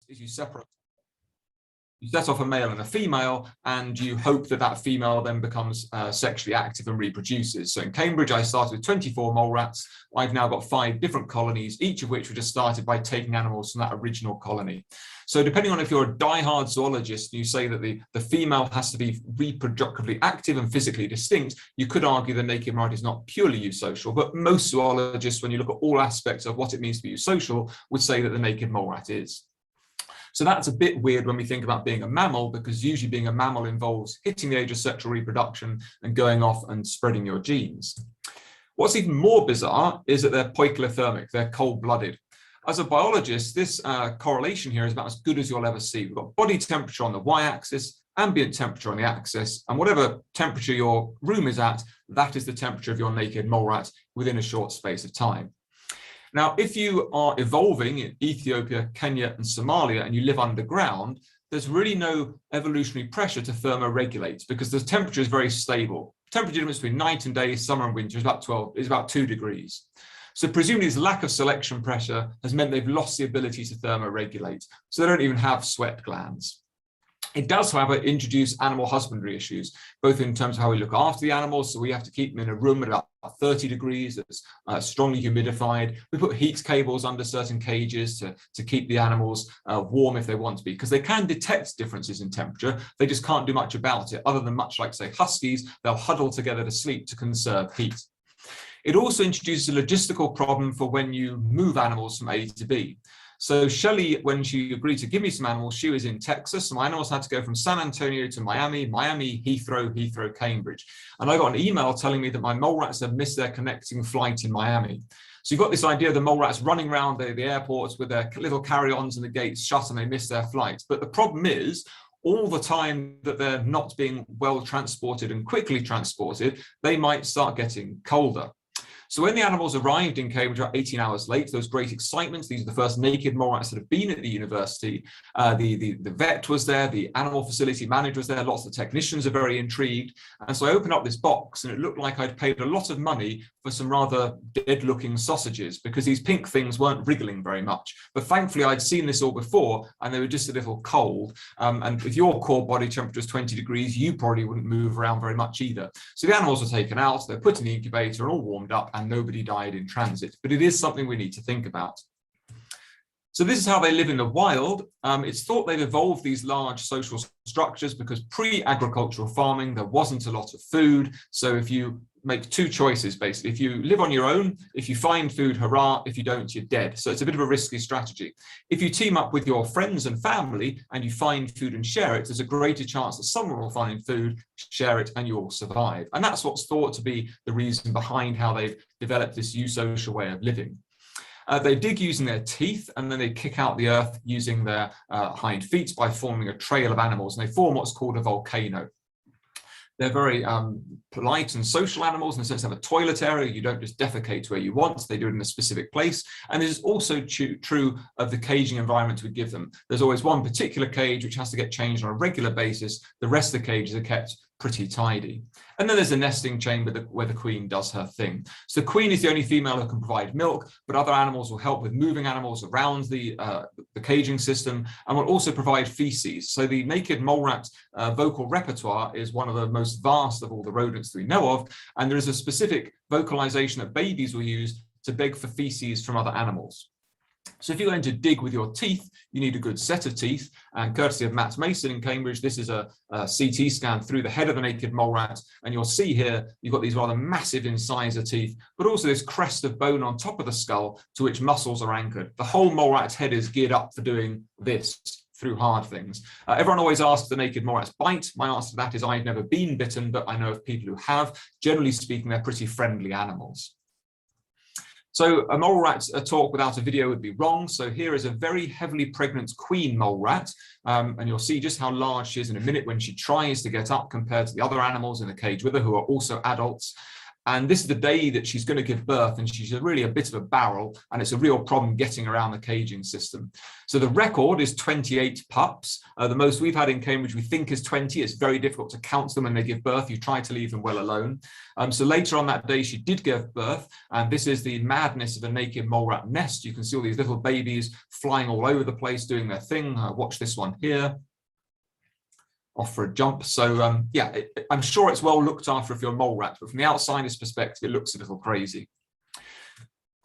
is you set off a male and a female, and you hope that that female then becomes sexually active and reproduces. So in Cambridge, I started with 24 mole rats. I've now got 5 different colonies, each of which were just started by taking animals from that original colony. So depending on if you're a diehard zoologist, you say that the female has to be reproductively active and physically distinct, you could argue the naked mole rat is not purely eusocial, but most zoologists, when you look at all aspects of what it means to be eusocial, would say that the naked mole rat is. So that's a bit weird when we think about being a mammal, because usually being a mammal involves hitting the age of sexual reproduction and going off and spreading your genes. What's even more bizarre is that they're poikilothermic, they're cold-blooded. As a biologist, this correlation here is about as good as you'll ever see. We've got body temperature on the y-axis, ambient temperature on the axis, and whatever temperature your room is at, that is the temperature of your naked mole rat within a short space of time. Now, if you are evolving in Ethiopia, Kenya, and Somalia, and you live underground, there's really no evolutionary pressure to thermoregulate because the temperature is very stable. Temperature difference between night and day, summer and winter is about 2 degrees. So presumably this lack of selection pressure has meant they've lost the ability to thermoregulate. So they don't even have sweat glands. It does, however, introduce animal husbandry issues, both in terms of how we look after the animals. So we have to keep them in a room at about 30 degrees that's strongly humidified. We put heat cables under certain cages to keep the animals warm if they want to be, because they can detect differences in temperature. They just can't do much about it, other than much like, say, huskies, they'll huddle together to sleep to conserve heat. It also introduces a logistical problem for when you move animals from A to B. So Shelley, when she agreed to give me some animals, she was in Texas. So my animals had to go from San Antonio to Miami, Heathrow, Cambridge. And I got an email telling me that my mole rats had missed their connecting flight in Miami. So you've got this idea of the mole rats running around the airports with their little carry-ons and the gates shut and they miss their flight. But the problem is, all the time that they're not being well transported and quickly transported, they might start getting colder. So when the animals arrived in Cambridge about 18 hours late, there was great excitement. These are the first naked mole rats that have been at the university. The vet was there, the animal facility manager was there, lots of technicians are very intrigued. And so I opened up this box and it looked like I'd paid a lot of money for some rather dead-looking sausages because these pink things weren't wriggling very much. But thankfully I'd seen this all before and they were just a little cold. And if your core body temperature is 20 degrees, you probably wouldn't move around very much either. So the animals were taken out, they're put in the incubator and all warmed up, and nobody died in transit, but it is something we need to think about. So this is how they live in the wild. It's thought they've evolved these large social structures because pre-agricultural farming, there wasn't a lot of food. So if you make 2 choices, basically, if you live on your own, if you find food, hurrah, if you don't, you're dead. So it's a bit of a risky strategy. If you team up with your friends and family and you find food and share it, there's a greater chance that someone will find food, share it, and you'll survive. And that's what's thought to be the reason behind how they've developed this eusocial way of living. They dig using their teeth, and then they kick out the earth using their hind feet by forming a trail of animals, and they form what's called a volcano. They're very polite and social animals in the sense they have a toilet area. You don't just defecate where you want, they do it in a specific place. And this is also true of the caging environment we give them. There's always one particular cage which has to get changed on a regular basis. The rest of the cages are kept pretty tidy. And then there's a nesting chamber where the queen does her thing. So the queen is the only female who can provide milk, but other animals will help with moving animals around the caging system and will also provide feces. So the naked mole rat vocal repertoire is one of the most vast of all the rodents that we know of, and there is a specific vocalization that babies will use to beg for feces from other animals. So if you're going to dig with your teeth, you need a good set of teeth, and courtesy of Matt Mason in Cambridge, this is a CT scan through the head of the naked mole rat, and you'll see here you've got these rather massive incisor teeth, but also this crest of bone on top of the skull to which muscles are anchored. The whole mole rat's head is geared up for doing this through hard things. Everyone always asks the naked mole rats bite. My answer to that is I've never been bitten, but I know of people who have. Generally speaking, they're pretty friendly animals. So a mole rat talk without a video would be wrong. So here is a very heavily pregnant queen mole rat. And you'll see just how large she is in a minute when she tries to get up compared to the other animals in the cage with her who are also adults. And this is the day that she's going to give birth, and she's really a bit of a barrel, and it's a real problem getting around the caging system. So the record is 28 pups. The most we've had in Cambridge we think is 20. It's very difficult to count them when they give birth. You try to leave them well alone. So later on that day she did give birth, and this is the madness of a naked mole rat nest. You can see all these little babies flying all over the place doing their thing. Watch this one here. Off for a jump. So yeah, I'm sure it's well looked after if you're a mole rat, but from the outsider's perspective, it looks a little crazy.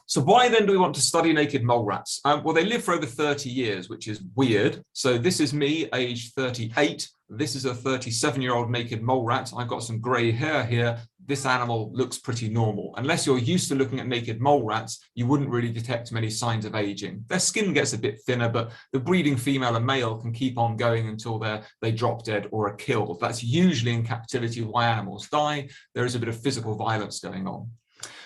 So why then do we want to study naked mole rats? Well, they live for over 30 years, which is weird. So this is me, age 38. This is a 37-year-old naked mole rat. I've got some gray hair here. This animal looks pretty normal. Unless you're used to looking at naked mole rats, you wouldn't really detect many signs of aging. Their skin gets a bit thinner, but the breeding female and male can keep on going until they drop dead or are killed. That's usually in captivity why animals die. There is a bit of physical violence going on.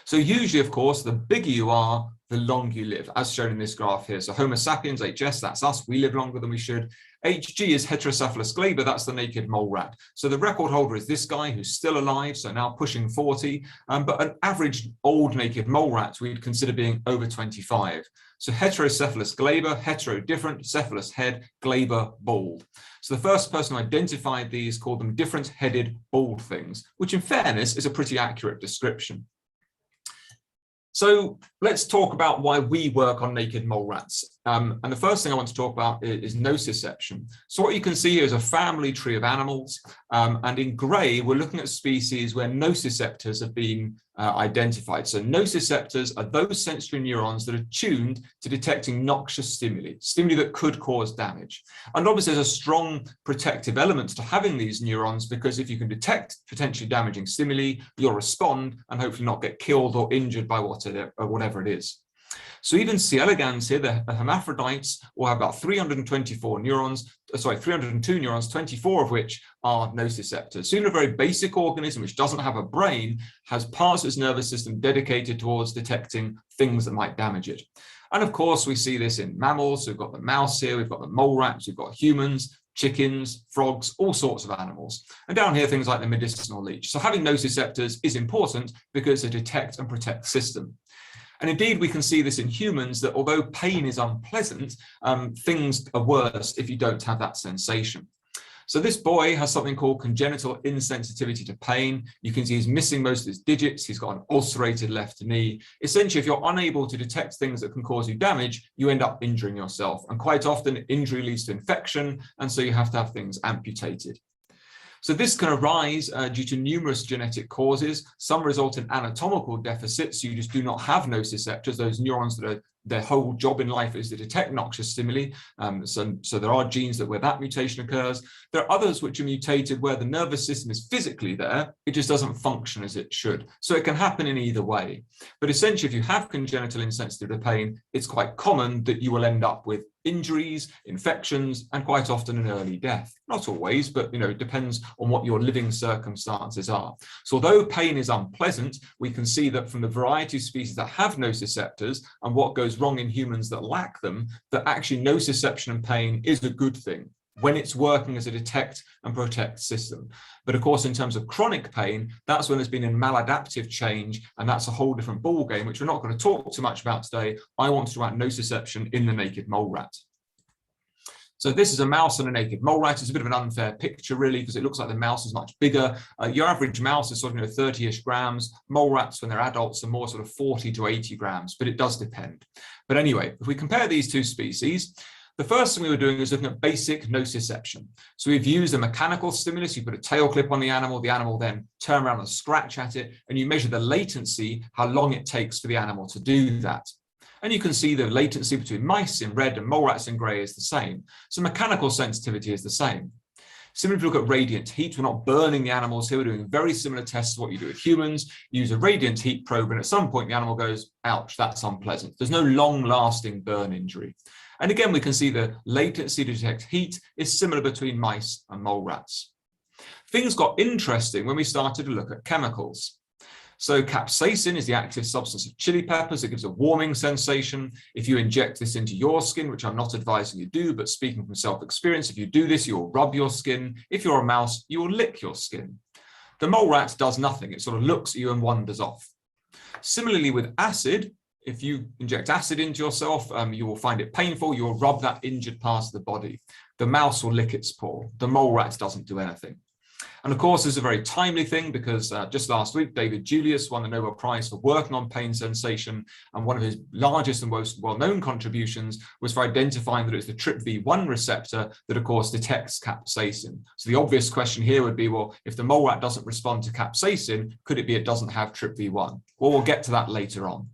So usually, of course, the bigger you are, the longer you live, as shown in this graph here. So Homo sapiens, HS, that's us, we live longer than we should. HG is Heterocephalus glaber, that's the naked mole rat. So the record holder is this guy who's still alive, so now pushing 40, but an average old naked mole rat we'd consider being over 25. So Heterocephalus glaber, hetero different, cephalus head, glaber bald. So the first person who identified these called them different-headed bald things, which in fairness is a pretty accurate description. So let's talk about why we work on naked mole rats. And the first thing I want to talk about is nociception. So what you can see here is a family tree of animals. And in grey, we're looking at species where nociceptors have been identified. So nociceptors are those sensory neurons that are tuned to detecting noxious stimuli, stimuli that could cause damage. And obviously there's a strong protective element to having these neurons, because if you can detect potentially damaging stimuli, you'll respond and hopefully not get killed or injured by whatever it is. So even C. elegans here, the hermaphrodites, will have about 324 neurons, 302 neurons, 24 of which are nociceptors. So even a very basic organism which doesn't have a brain has parts of its nervous system dedicated towards detecting things that might damage it. And of course, we see this in mammals. So we've got the mouse here, we've got the mole rats, we've got humans, chickens, frogs, all sorts of animals. And down here, things like the medicinal leech. So having nociceptors is important because it's a detect and protect system. And indeed, we can see this in humans, that although pain is unpleasant, things are worse if you don't have that sensation. So this boy has something called congenital insensitivity to pain. You can see he's missing most of his digits. He's got an ulcerated left knee. Essentially, if you're unable to detect things that can cause you damage, you end up injuring yourself. And quite often, injury leads to infection, and so you have to have things amputated. So this can arise due to numerous genetic causes. Some result in anatomical deficits. You just do not have nociceptors, those neurons that are their whole job in life is to detect noxious stimuli. So there are genes where that mutation occurs. There are others which are mutated where the nervous system is physically there, it just doesn't function as it should. So it can happen in either way. But essentially, if you have congenital insensitivity to pain, it's quite common that you will end up with injuries, infections, and quite often an early death. Not always, but it depends on what your living circumstances are. So although pain is unpleasant, we can see that from the variety of species that have nociceptors and what goes wrong in humans that lack them, that actually nociception and pain is a good thing when it's working as a detect and protect system. But of course, in terms of chronic pain, that's when there's been a maladaptive change, and that's a whole different ballgame, which we're not going to talk too much about today. I want to talk about nociception in the naked mole rat. So this is a mouse and a naked mole rat. It's a bit of an unfair picture, really, because it looks like the mouse is much bigger. Your average mouse is sort of 30-ish grams. Mole rats, when they're adults, are more sort of 40 to 80 grams, but it does depend. But anyway, if we compare these two species, the first thing we were doing is looking at basic nociception. So we've used a mechanical stimulus. You put a tail clip on the animal then turn around and scratch at it, and you measure the latency, how long it takes for the animal to do that. And you can see the latency between mice in red and mole rats in grey is the same. So mechanical sensitivity is the same. Similarly, if you look at radiant heat, we're not burning the animals here. We're doing very similar tests to what you do with humans. You use a radiant heat probe, and at some point the animal goes, ouch, that's unpleasant. There's no long-lasting burn injury. And again, we can see the latency to detect heat is similar between mice and mole rats. Things got interesting when we started to look at chemicals. So capsaicin is the active substance of chili peppers. It gives a warming sensation. If you inject this into your skin, which I'm not advising you do, but speaking from self-experience, if you do this, you'll rub your skin. If you're a mouse, you will lick your skin. The mole rat does nothing. It sort of looks at you and wanders off. Similarly with acid, if you inject acid into yourself, you will find it painful. You will rub that injured part of the body. The mouse will lick its paw. The mole rat doesn't do anything. And of course, this is a very timely thing because just last week, David Julius won the Nobel Prize for working on pain sensation. And one of his largest and most well-known contributions was for identifying that it's the TRPV1 receptor that, of course, detects capsaicin. So the obvious question here would be, well, if the mole rat doesn't respond to capsaicin, could it be it doesn't have TRPV1? Well, we'll get to that later on.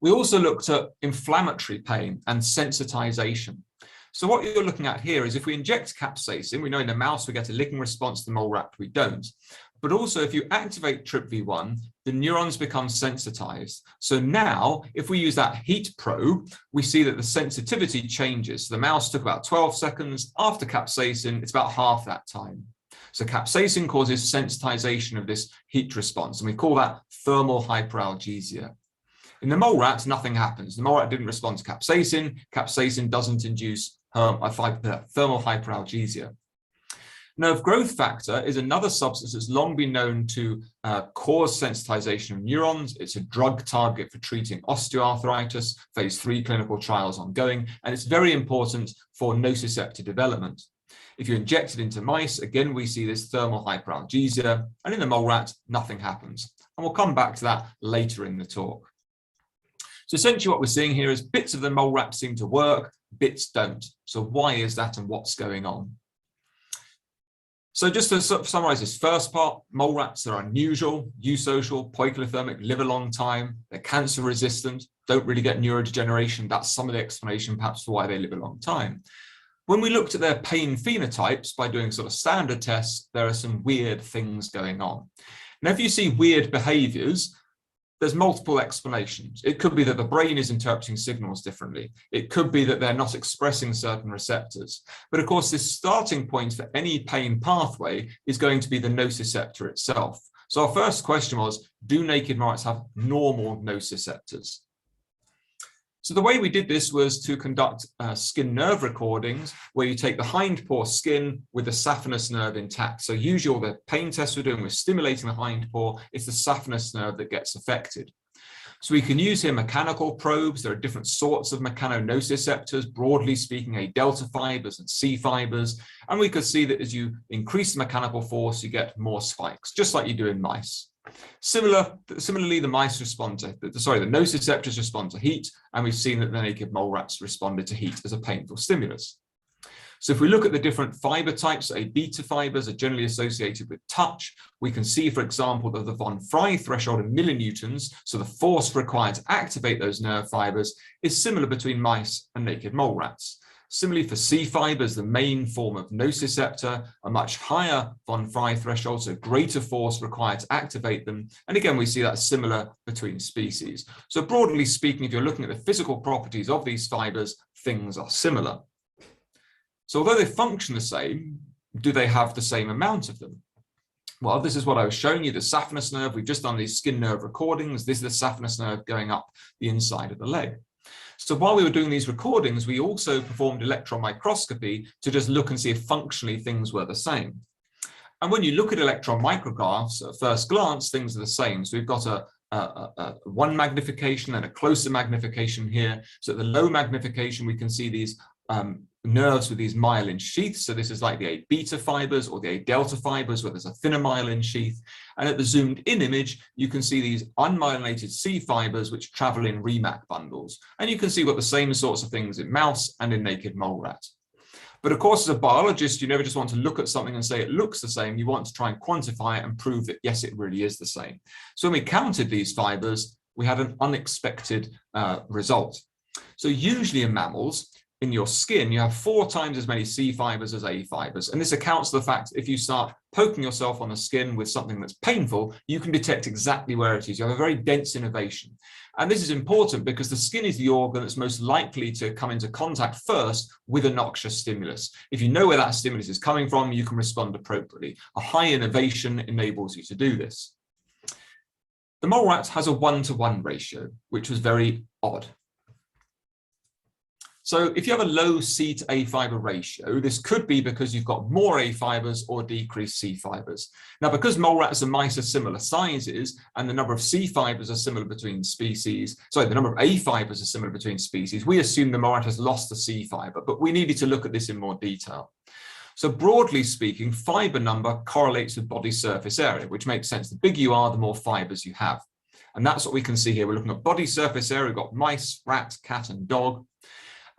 We also looked at inflammatory pain and sensitization. So what you're looking at here is if we inject capsaicin, we know in the mouse we get a licking response, the mole rat we don't. But also if you activate TRPV1, the neurons become sensitized. So now if we use that heat probe, we see that the sensitivity changes. So the mouse took about 12 seconds. After capsaicin, it's about half that time. So capsaicin causes sensitization of this heat response, and we call that thermal hyperalgesia. In the mole rat, nothing happens. The mole rat didn't respond to capsaicin. Capsaicin doesn't induce thermal hyperalgesia. Nerve growth factor is another substance that's long been known to cause sensitization of neurons. It's a drug target for treating osteoarthritis, phase 3 clinical trials ongoing, and it's very important for nociceptor development. If you inject it into mice, again, we see this thermal hyperalgesia, and in the mole rat, nothing happens. And we'll come back to that later in the talk. So essentially what we're seeing here is bits of the mole rat seem to work, bits don't. So why is that and what's going on? So just to sort of summarize this first part, mole rats are unusual, eusocial, poikilothermic, live a long time, they're cancer resistant, don't really get neurodegeneration. That's some of the explanation perhaps for why they live a long time. When we looked at their pain phenotypes by doing sort of standard tests, there are some weird things going on. Now, if you see weird behaviors, there's multiple explanations. It could be that the brain is interpreting signals differently. It could be that they're not expressing certain receptors. But of course, this starting point for any pain pathway is going to be the nociceptor itself. So our first question was, do naked mice have normal nociceptors? So the way we did this was to conduct skin nerve recordings where you take the hind paw skin with the saphenous nerve intact. So usually all the pain tests we're doing, we're stimulating the hind paw, it's the saphenous nerve that gets affected. So we can use here mechanical probes. There are different sorts of mechanonociceptors, broadly speaking, A delta fibers and C fibers. And we could see that as you increase the mechanical force, you get more spikes, just like you do in mice. Similarly, the mice respond to, the nociceptors respond to heat, and we've seen that the naked mole rats responded to heat as a painful stimulus. So if we look at the different fiber types, A beta fibers are generally associated with touch. We can see, for example, that the von Frey threshold in millinewtons, so the force required to activate those nerve fibers, is similar between mice and naked mole rats. Similarly, for C fibers, the main form of nociceptor, a much higher von Frey threshold, so greater force required to activate them. And again, we see that similar between species. So broadly speaking, if you're looking at the physical properties of these fibers, things are similar. So although they function the same, do they have the same amount of them? Well, this is what I was showing you, the saphenous nerve. We've just done these skin nerve recordings. This is the saphenous nerve going up the inside of the leg. So while we were doing these recordings, we also performed electron microscopy to just look and see if functionally things were the same. And when you look at electron micrographs, at first glance, things are the same. So we've got a one magnification and a closer magnification here. So at the low magnification, we can see these nerves with these myelin sheaths. So this is like the A beta fibers or the A delta fibers where there's a thinner myelin sheath. And at the zoomed in image, you can see these unmyelinated C fibers which travel in Remac bundles. And you can see what the same sorts of things in mouse and in naked mole rat. But of course, as a biologist, you never just want to look at something and say it looks the same. You want to try and quantify it and prove that, yes, it really is the same. So when we counted these fibers, we had an unexpected result. So usually in mammals, in your skin, you have 4 times as many C fibers as A fibers. And this accounts for the fact that if you start poking yourself on the skin with something that's painful, you can detect exactly where it is. You have a very dense innervation. And this is important because the skin is the organ that's most likely to come into contact first with a noxious stimulus. If you know where that stimulus is coming from, you can respond appropriately. A high innervation enables you to do this. The mole rat has a 1-to-1 ratio, which was very odd. So if you have a low C to A fiber ratio, this could be because you've got more A fibers or decreased C fibers. Now, because mole rats and mice are similar sizes and the number of C fibers are similar between species, sorry, the number of A fibers are similar between species, we assume the mole rat has lost the C fiber, but we needed to look at this in more detail. So broadly speaking, fiber number correlates with body surface area, which makes sense. The bigger you are, the more fibers you have. And that's what we can see here. We're looking at body surface area. We've got mice, rat, cat, and dog.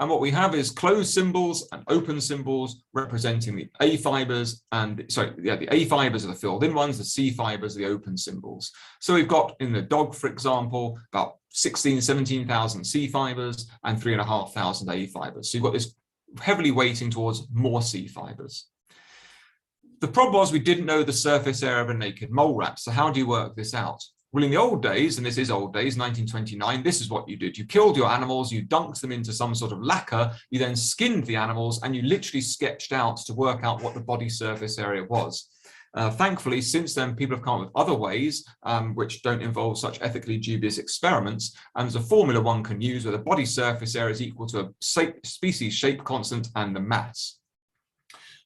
And what we have is closed symbols and open symbols representing the A fibers and, the A fibers are the filled in ones, the C fibers are the open symbols. So we've got in the dog, for example, about 17,000 C fibers and 3,500 A fibers. So you've got this heavily weighting towards more C fibers. The problem was we didn't know the surface area of a naked mole rat. So how do you work this out? Well, in the old days, and this is old days, 1929, this is what you did. You killed your animals, you dunked them into some sort of lacquer, you then skinned the animals, and you literally sketched out to work out what the body surface area was. Thankfully, since then, people have come up with other ways which don't involve such ethically dubious experiments. And there's a formula one can use where the body surface area is equal to a species shape constant and the mass.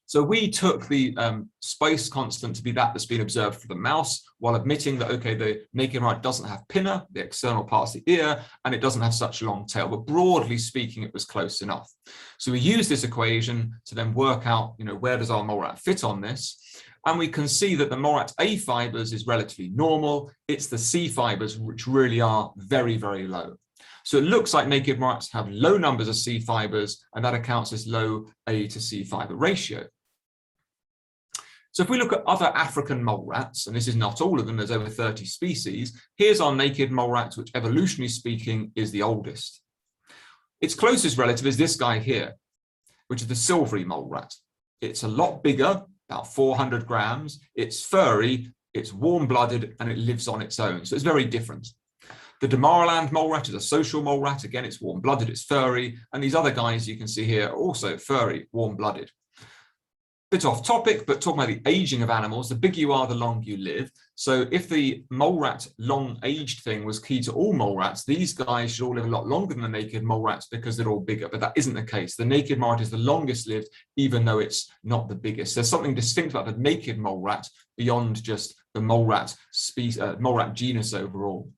So we took the space constant to be that's been observed for the mouse, while admitting that, okay, the naked rat doesn't have pinna, the external parts of the ear, and it doesn't have such a long tail. But broadly speaking, it was close enough. So we use this equation to then work out, where does our mole rat fit on this? And we can see that the mole rat A fibers is relatively normal. It's the C fibers which really are very, very low. So it looks like naked mole rats have low numbers of C fibers, and that accounts as low A to C fiber ratio. So if we look at other African mole rats, and this is not all of them, there's over 30 species, here's our naked mole rat, which evolutionarily speaking is the oldest. Its closest relative is this guy here, which is the silvery mole rat. It's a lot bigger, about 400 grams, it's furry, it's warm-blooded, and it lives on its own. So it's very different. The Damaraland mole rat is a social mole rat. Again, it's warm-blooded, it's furry, and these other guys you can see here are also furry, warm-blooded. Bit off topic, but talking about the aging of animals, the bigger you are, the longer you live. So if the mole rat long aged thing was key to all mole rats, these guys should all live a lot longer than the naked mole rats because they're all bigger, but that isn't the case. The naked mole rat is the longest lived, even though it's not the biggest. There's something distinct about the naked mole rat beyond just the mole rat genus overall.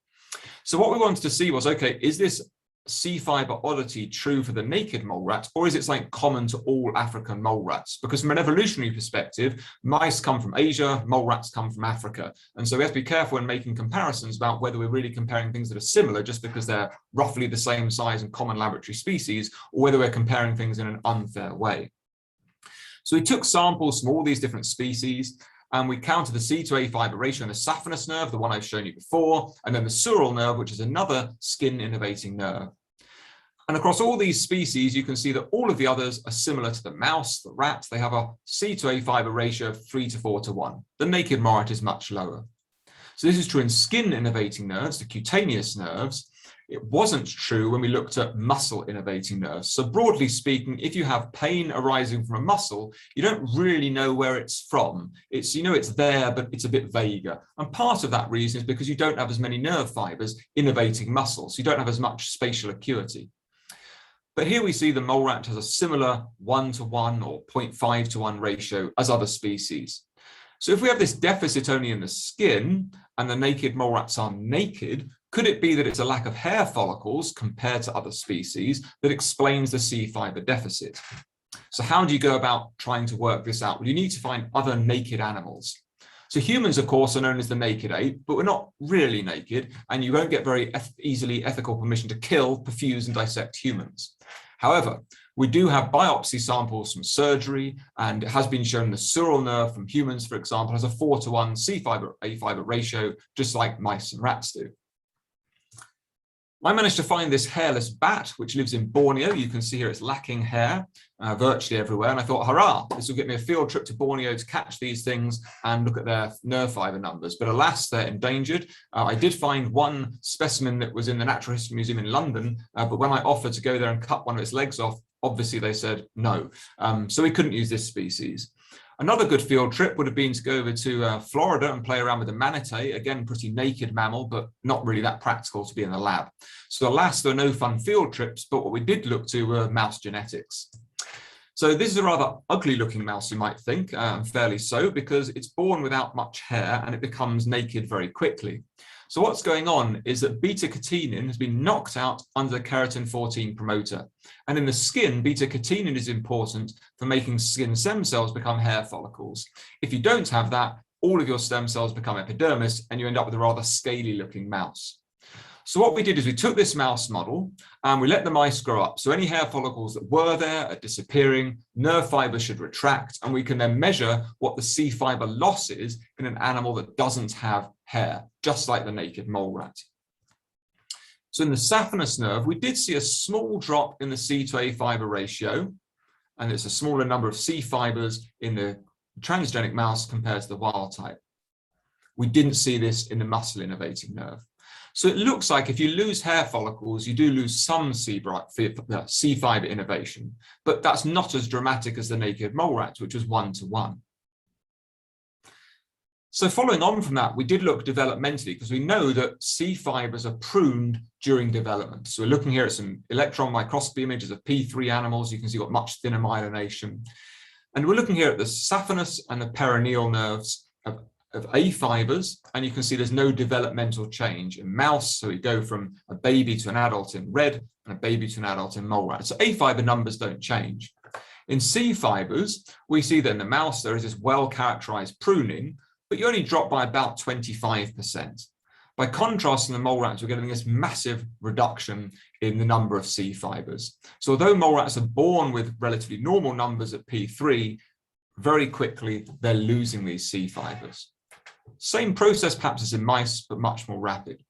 So what we wanted to see was, okay, is this C fiber oddity true for the naked mole rat, or is it something common to all African mole rats? Because from an evolutionary perspective, mice come from Asia, mole rats come from Africa. And so we have to be careful when making comparisons about whether we're really comparing things that are similar just because they're roughly the same size and common laboratory species, or whether we're comparing things in an unfair way. So we took samples from all these different species, and we counted the C to A fiber ratio in the saphenous nerve, the one I've shown you before, and then the sural nerve, which is another skin innervating nerve. And across all these species, you can see that all of the others are similar to the mouse, the rat. They have a C to A fiber ratio of 3 to 4 to 1. The naked mole rat is much lower. So this is true in skin innervating nerves, the cutaneous nerves. It wasn't true when we looked at muscle innervating nerves. So broadly speaking, if you have pain arising from a muscle, you don't really know where it's from. It's, it's there, but it's a bit vaguer. And part of that reason is because you don't have as many nerve fibers innervating muscles. So you don't have as much spatial acuity. But here we see the mole rat has a similar 1 to 1 or 0.5 to 1 ratio as other species. So if we have this deficit only in the skin and the naked mole rats are naked, could it be that it's a lack of hair follicles compared to other species that explains the C fiber deficit? So how do you go about trying to work this out? Well, you need to find other naked animals. So humans, of course, are known as the naked ape, but we're not really naked, and you won't get very easily ethical permission to kill, perfuse, and dissect humans. However, we do have biopsy samples from surgery, and it has been shown the sural nerve from humans, for example, has a 4 to 1 C fiber A fiber ratio, just like mice and rats do. I managed to find this hairless bat, which lives in Borneo. You can see here it's lacking hair virtually everywhere. And I thought, hurrah, this will get me a field trip to Borneo to catch these things and look at their nerve fiber numbers. But alas, they're endangered. I did find one specimen that was in the Natural History Museum in London, but when I offered to go there and cut one of its legs off, obviously they said no. So we couldn't use this species. Another good field trip would have been to go over to Florida and play around with a manatee, again, pretty naked mammal, but not really that practical to be in the lab. So alas, there are no fun field trips, but what we did look to were mouse genetics. So this is a rather ugly looking mouse, you might think, and fairly so, because it's born without much hair and it becomes naked very quickly. So what's going on is that beta-catenin has been knocked out under the keratin 14 promoter. And in the skin, beta-catenin is important for making skin stem cells become hair follicles. If you don't have that, all of your stem cells become epidermis and you end up with a rather scaly looking mouse. So what we did is we took this mouse model and we let the mice grow up. So any hair follicles that were there are disappearing, nerve fibers should retract, and we can then measure what the C fiber loss is in an animal that doesn't have hair, just like the naked mole rat. So in the saphenous nerve, we did see a small drop in the C to A fiber ratio, and it's a smaller number of C fibers in the transgenic mouse compared to the wild type. We didn't see this in the muscle innervating nerve. So it looks like if you lose hair follicles, you do lose some C fiber innervation, but that's not as dramatic as the naked mole rat, which was 1-to-1. So following on from that, we did look developmentally because we know that C fibers are pruned during development. So we're looking here at some electron microscopy images of P3 animals. You can see you've got much thinner myelination. And we're looking here at the saphenous and the perineal nerves of A fibers, and you can see there's no developmental change in mouse. So we go from a baby to an adult in red and a baby to an adult in mole rat. So A fiber numbers don't change. In C fibers, we see that in the mouse there is this well-characterized pruning, but you only drop by about 25%. By contrast, in the mole rats, we're getting this massive reduction in the number of C fibers. So although mole rats are born with relatively normal numbers at P3, very quickly they're losing these C fibers. Same process perhaps as in mice, but much more rapid.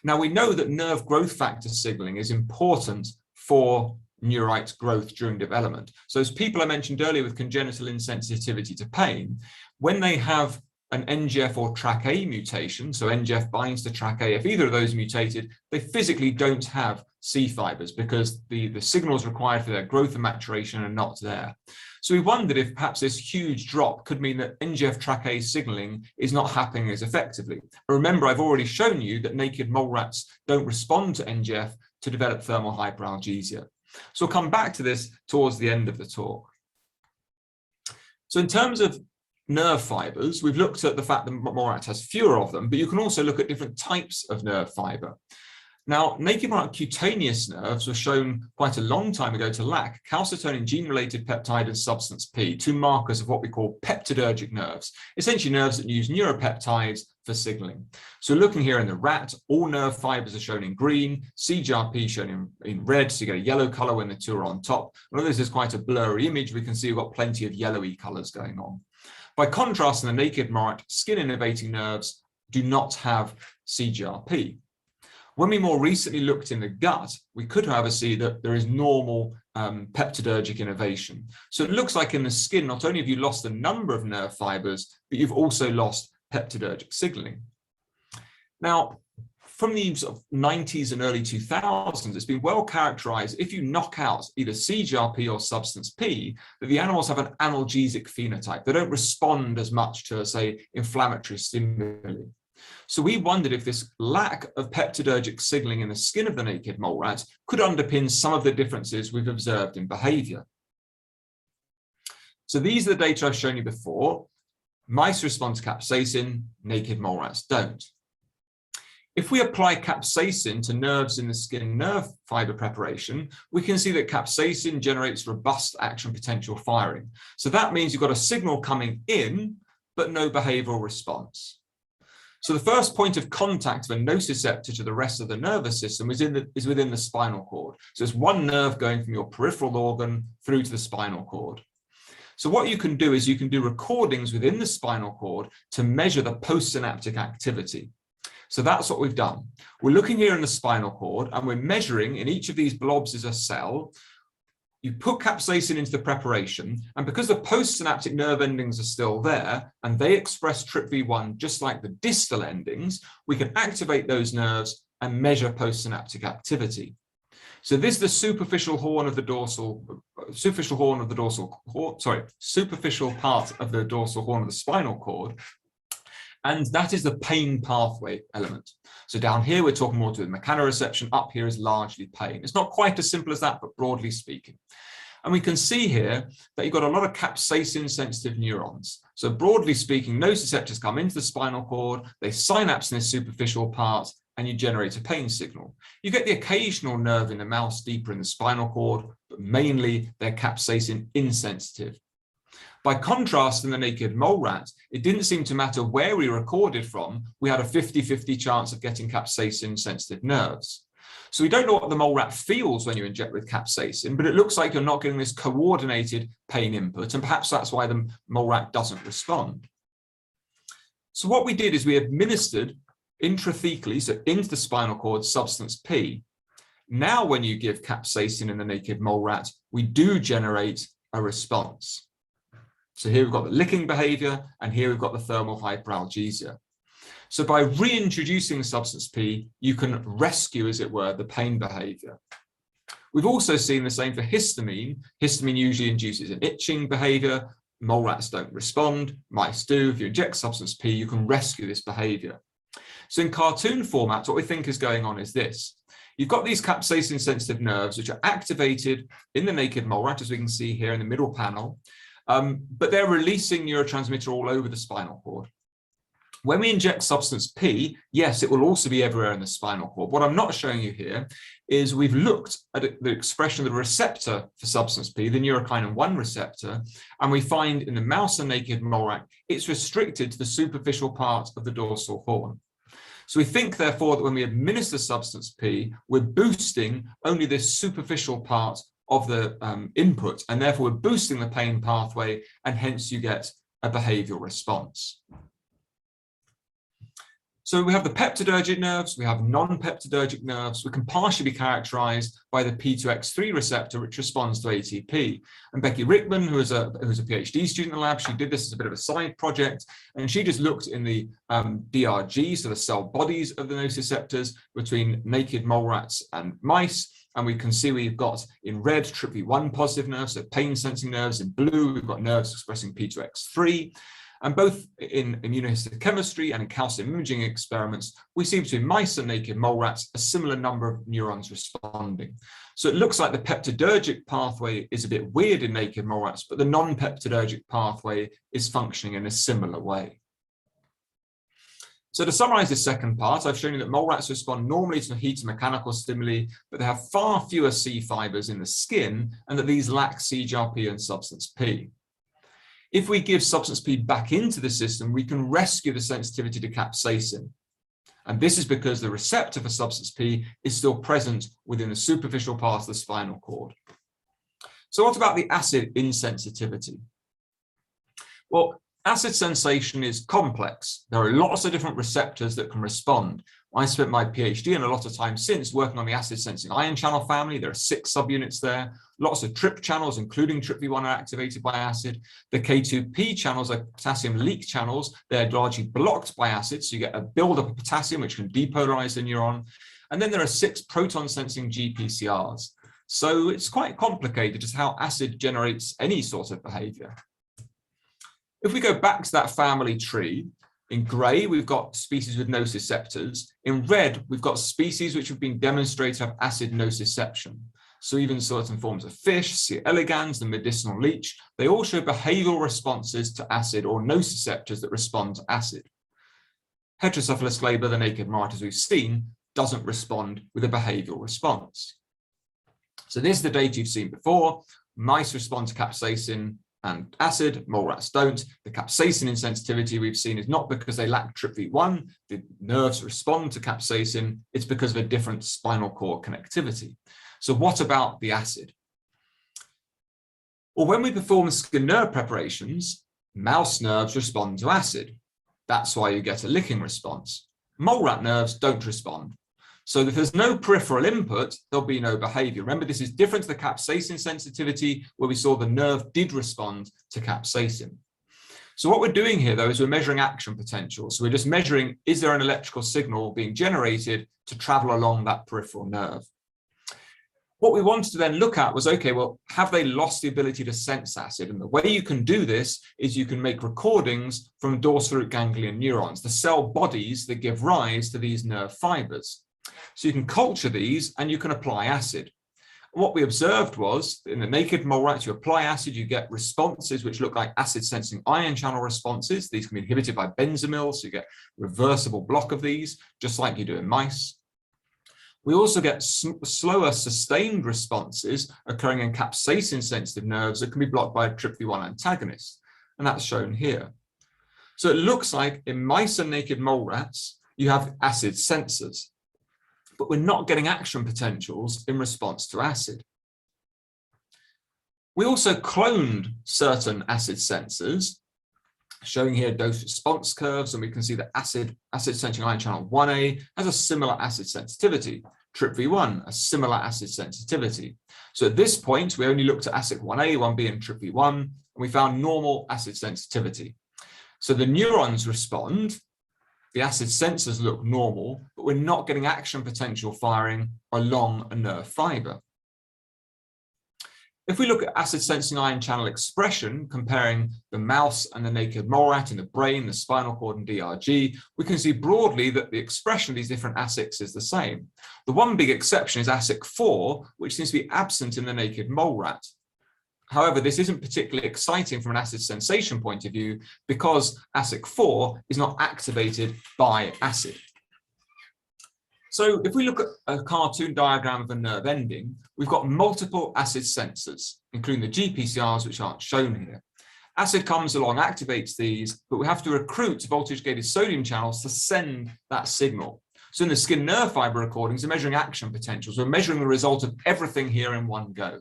Now we know that nerve growth factor signaling is important for neurite growth during development. So as people I mentioned earlier with congenital insensitivity to pain, when they have an NGF or TrkA mutation, so NGF binds to TrkA, if either of those mutated, they physically don't have C fibers because the signals required for their growth and maturation are not there. So we wondered if perhaps this huge drop could mean that NGF-TrkA signaling is not happening as effectively. Remember, I've already shown you that naked mole rats don't respond to NGF to develop thermal hyperalgesia. So we'll come back to this towards the end of the talk. So in terms of nerve fibers, we've looked at the fact that mole rat has fewer of them, but you can also look at different types of nerve fiber. Now, naked mole rat cutaneous nerves were shown quite a long time ago to lack calcitonin gene-related peptide and substance P, two markers of what we call peptidergic nerves, essentially nerves that use neuropeptides for signaling. So looking here in the rat, all nerve fibers are shown in green, CGRP shown in red, so you get a yellow color when the two are on top. Although this is quite a blurry image, we can see we've got plenty of yellowy colors going on. By contrast, in the naked mole rat, skin innervating nerves do not have CGRP. When we more recently looked in the gut, we could, however, see that there is normal peptidergic innervation. So it looks like in the skin, not only have you lost the number of nerve fibers, but you've also lost peptidergic signaling. Now, from the sort of 90s and early 2000s, it's been well characterized if you knock out either CGRP or substance P, that the animals have an analgesic phenotype. They don't respond as much to, say, inflammatory stimuli. So we wondered if this lack of peptidergic signaling in the skin of the naked mole rat could underpin some of the differences we've observed in behavior. So these are the data I've shown you before. Mice respond to capsaicin, naked mole rats don't. If we apply capsaicin to nerves in the skin nerve fiber preparation, we can see that capsaicin generates robust action potential firing. So that means you've got a signal coming in, but no behavioral response. So the first point of contact of a nociceptor to the rest of the nervous system is within the spinal cord. So it's one nerve going from your peripheral organ through to the spinal cord. So what you can do is you can do recordings within the spinal cord to measure the postsynaptic activity. So that's what we've done. We're looking here in the spinal cord and we're measuring in each of these blobs is a cell. You put capsaicin into the preparation, and because the postsynaptic nerve endings are still there and they express TRPV1 just like the distal endings, we can activate those nerves and measure postsynaptic activity. So this is the superficial part of the dorsal horn of the spinal cord. And that is the pain pathway element. So down here, we're talking more to the mechanoreception. Up here is largely pain. It's not quite as simple as that, but broadly speaking. And we can see here that you've got a lot of capsaicin-sensitive neurons. So broadly speaking, nociceptors come into the spinal cord, they synapse in this superficial part, and you generate a pain signal. You get the occasional nerve in the mouse deeper in the spinal cord, but mainly they're capsaicin insensitive. By contrast, in the naked mole rat, it didn't seem to matter where we recorded from, we had a 50-50 chance of getting capsaicin-sensitive nerves. So we don't know what the mole rat feels when you inject with capsaicin, but it looks like you're not getting this coordinated pain input, and perhaps that's why the mole rat doesn't respond. So what we did is we administered intrathecally, so into the spinal cord, substance P. Now when you give capsaicin in the naked mole rat, we do generate a response. So here we've got the licking behavior, and here we've got the thermal hyperalgesia. So by reintroducing substance P, you can rescue, as it were, the pain behavior. We've also seen the same for histamine. Histamine usually induces an itching behavior. Mole rats don't respond, mice do. If you inject substance P, you can rescue this behavior. So in cartoon format, what we think is going on is this. You've got these capsaicin-sensitive nerves, which are activated in the naked mole rat, as we can see here in the middle panel, but they're releasing neurotransmitter all over the spinal cord. When we inject substance P, yes, it will also be everywhere in the spinal cord. What I'm not showing you here is we've looked at the expression of the receptor for substance P, the neurokinin 1 receptor, and we find in the mouse and naked mole rat, it's restricted to the superficial part of the dorsal horn. So we think, therefore, that when we administer substance P, we're boosting only this superficial part of the input, and therefore we're boosting the pain pathway, and hence you get a behavioral response. So we have the peptidergic nerves, we have non-peptidergic nerves. We can partially be characterized by the P2X3 receptor, which responds to ATP. And Becky Rickman, who's a PhD student in the lab, she did this as a bit of a side project, and she just looked in the DRG, so the cell bodies of the nociceptors, between naked mole rats and mice. And we can see we've got in red TRPV1 positive nerves, so pain sensing nerves. In blue, we've got nerves expressing P2X3. And both in immunohistochemistry and in calcium imaging experiments, we see between mice and naked mole rats a similar number of neurons responding. So it looks like the peptidergic pathway is a bit weird in naked mole rats, but the non-peptidergic pathway is functioning in a similar way. So to summarize this second part, I've shown you that mole rats respond normally to heat and mechanical stimuli, but they have far fewer C fibers in the skin, and that these lack CGRP and substance P. If we give substance P back into the system, we can rescue the sensitivity to capsaicin. And this is because the receptor for substance P is still present within the superficial part of the spinal cord. So what about the acid insensitivity? Well, acid sensation is complex. There are lots of different receptors that can respond. I spent my PhD and a lot of time since working on the acid sensing ion channel family. There are 6 subunits there. Lots of TRP channels, including TRPV1, are activated by acid. The K2P channels are potassium leak channels. They're largely blocked by acid, so you get a buildup of potassium, which can depolarize the neuron. And then there are 6 proton-sensing GPCRs. So it's quite complicated just how acid generates any sort of behavior. If we go back to that family tree, in grey, we've got species with nociceptors. In red, we've got species which have been demonstrated to have acid nociception. So even certain forms of fish, C. elegans, the medicinal leech, they all show behavioral responses to acid, or nociceptors that respond to acid. Heterocephalus glaber, the naked mole rat, as we've seen, doesn't respond with a behavioral response. So this is the data you've seen before. Mice respond to capsaicin and acid, mole rats don't. The capsaicin insensitivity we've seen is not because they lack TRPV1, the nerves respond to capsaicin, it's because of a different spinal cord connectivity. So what about the acid? Well, when we perform skin nerve preparations, mouse nerves respond to acid. That's why you get a licking response. Mole rat nerves don't respond. So if there's no peripheral input, there'll be no behavior. Remember, this is different to the capsaicin sensitivity, where we saw the nerve did respond to capsaicin. So what we're doing here, though, is we're measuring action potential. So we're just measuring, is there an electrical signal being generated to travel along that peripheral nerve? What we wanted to then look at was, okay, well, have they lost the ability to sense acid? And the way you can do this is you can make recordings from dorsal root ganglion neurons, the cell bodies that give rise to these nerve fibers. So you can culture these and you can apply acid. What we observed was in the naked mole rats, you apply acid, you get responses which look like acid sensing ion channel responses. These can be inhibited by benzamyl, so you get reversible block of these, just like you do in mice. We also get slower sustained responses occurring in capsaicin-sensitive nerves that can be blocked by a TRPV1 antagonist, and that's shown here. So it looks like in mice and naked mole rats, you have acid sensors, but we're not getting action potentials in response to acid. We also cloned certain acid sensors, showing here dose response curves, and we can see that acid sensing ion channel 1A has a similar acid sensitivity. TRPV1, a similar acid sensitivity. So at this point, we only looked at acid 1A, 1B, and TRPV1, and we found normal acid sensitivity. So the neurons respond, the acid sensors look normal, but we're not getting action potential firing along a nerve fiber. If we look at acid sensing ion channel expression, comparing the mouse and the naked mole rat in the brain, the spinal cord, and DRG, we can see broadly that the expression of these different ASICs is the same. The one big exception is ASIC4, which seems to be absent in the naked mole rat. However, this isn't particularly exciting from an acid sensation point of view because ASIC4 is not activated by acid. So if we look at a cartoon diagram of a nerve ending, we've got multiple acid sensors, including the GPCRs, which aren't shown here. Acid comes along, activates these, but we have to recruit voltage-gated sodium channels to send that signal. So in the skin nerve fiber recordings, we're measuring action potentials. We're measuring the result of everything here in one go.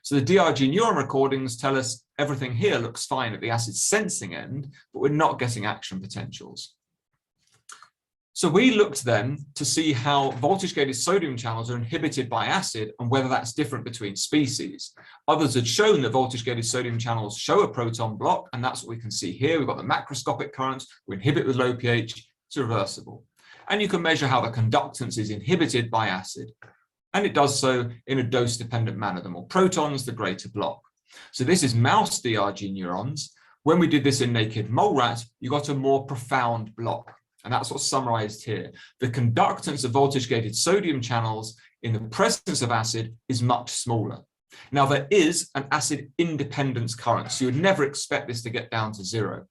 So the DRG neuron recordings tell us everything here looks fine at the acid sensing end, but we're not getting action potentials. So we looked then to see how voltage-gated sodium channels are inhibited by acid and whether that's different between species. Others had shown that voltage-gated sodium channels show a proton block, and that's what we can see here. We've got the macroscopic current, we inhibit with low pH, it's reversible. And you can measure how the conductance is inhibited by acid. And it does so in a dose-dependent manner. The more protons, the greater block. So this is mouse DRG neurons. When we did this in naked mole rat, you got a more profound block. And that's what's summarized here. The conductance of voltage-gated sodium channels in the presence of acid is much smaller. Now, there is an acid independence current, so you would never expect this to get down to zero.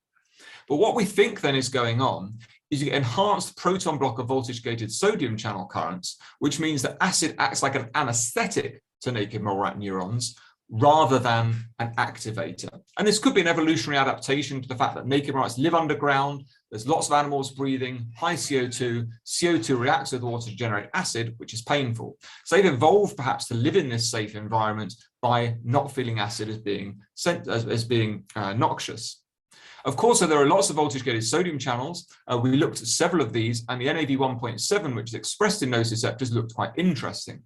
But what we think then is going on is you get enhanced proton block of voltage-gated sodium channel currents, which means that acid acts like an anesthetic to naked mole rat neurons, rather than an activator. And this could be an evolutionary adaptation to the fact that naked rats live underground, there's lots of animals breathing, high CO2, CO2 reacts with water to generate acid, which is painful. So they've evolved perhaps to live in this safe environment by not feeling acid as being noxious. Of course, so there are lots of voltage-gated sodium channels. We looked at several of these, and the NAV 1.7, which is expressed in nociceptors, looked quite interesting.